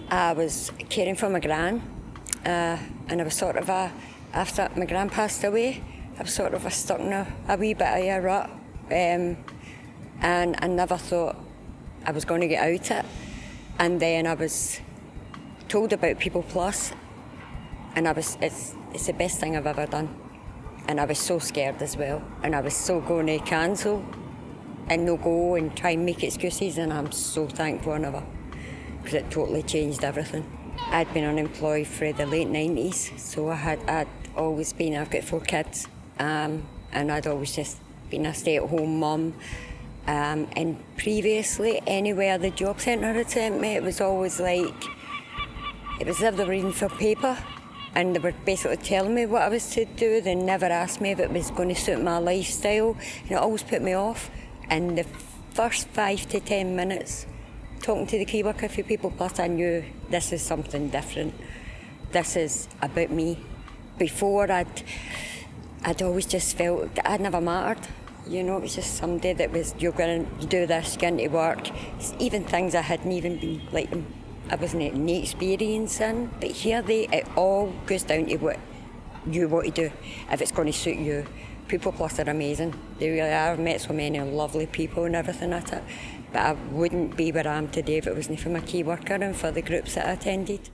I was caring for my gran, and I was sort of after my gran passed away, I was sort of stuck in a wee bit of a rut, and I never thought I was going to get out of it. And then I was told about PeoplePlus, and it's the best thing I've ever done. And I was so scared as well, and I was so going to cancel and no go and try and make excuses, and I'm so thankful I never, because it totally changed everything. I'd been unemployed for the late 90s, so I'd always been, I've got 4 kids, and I'd always just been a stay-at-home mum. And previously, anywhere the job centre had sent me, it was always like, it was if they were reading for paper, and they were basically telling me what I was to do. They never asked me if it was going to suit my lifestyle, and it always put me off. And the first 5 to 10 minutes talking to the key worker for PeoplePlus, I knew this is something different. This is about me. Before, I'd always just felt that I'd never mattered. You know, it was just somebody that was, you're going to do this, you're going to work. Even things I hadn't even been, like, I wasn't any experience in. But here, it all goes down to what you want to do, if it's going to suit you. PeoplePlus are amazing. They really are. I've met so many lovely people and everything at it. But I wouldn't be where I am today if it wasn't for my key worker and for the groups that I attended.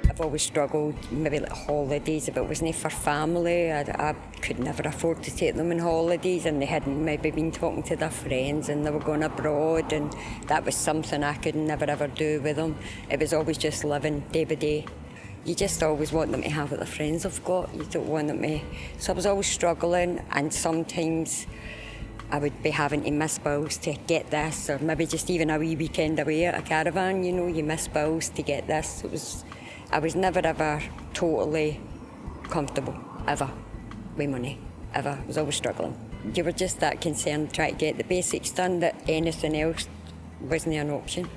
I've always struggled, maybe like holidays, if it wasn't for family, I could never afford to take them on holidays, and they hadn't maybe been talking to their friends and they were going abroad, and that was something I could never ever do with them. It was always just living day by day. You just always want them to have what their friends have got. You don't want them to... So I was always struggling, and sometimes I would be having to miss bills to get this, or maybe just even a wee weekend away at a caravan, you know, you miss bills to get this. I was never ever totally comfortable, ever, with money, ever. I was always struggling. You were just that concerned trying to get the basics done that anything else wasn't an option.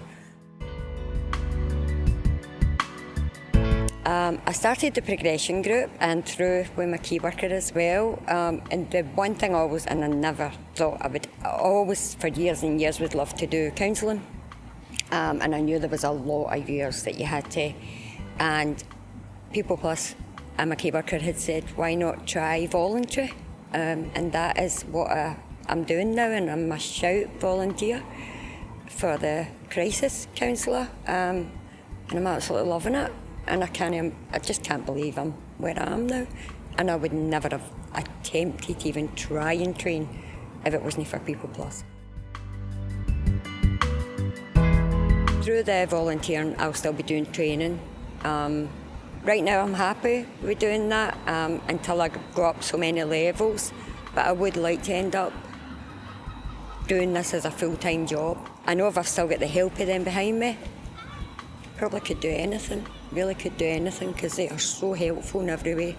I started the progression group and through with my key worker as well. And the one thing I always, and I never thought I always for years and years would love to do counselling. And I knew there was a lot of years that you had to. And PeoplePlus and my key worker had said, why not try voluntary? And that is what I'm doing now, and I'm a shout volunteer for the crisis counsellor. And I'm absolutely loving it. And I just can't believe I'm where I am now. And I would never have attempted to even try and train if it wasn't for PeoplePlus. Through the volunteering, I'll still be doing training. Right now I'm happy with doing that until I go up so many levels, but I would like to end up doing this as a full-time job. I know if I've still got the help of them behind me, probably could do anything, really could do anything, because they are so helpful in every way.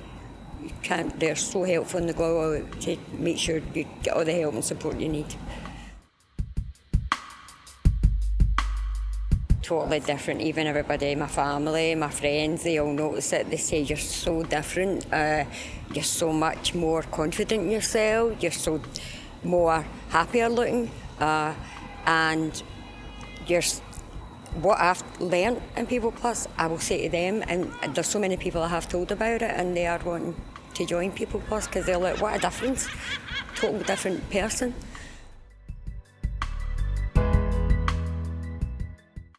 They're so helpful and they go out to make sure you get all the help and support you need. Totally different. Even everybody, my family, my friends, they all notice it. They say you're so different. You're so much more confident in yourself. You're so more happier looking, and what I've learnt in PeoplePlus, I will say to them, and there's so many people I have told about it, and they are wanting to join PeoplePlus because they're like, what a difference, total different person.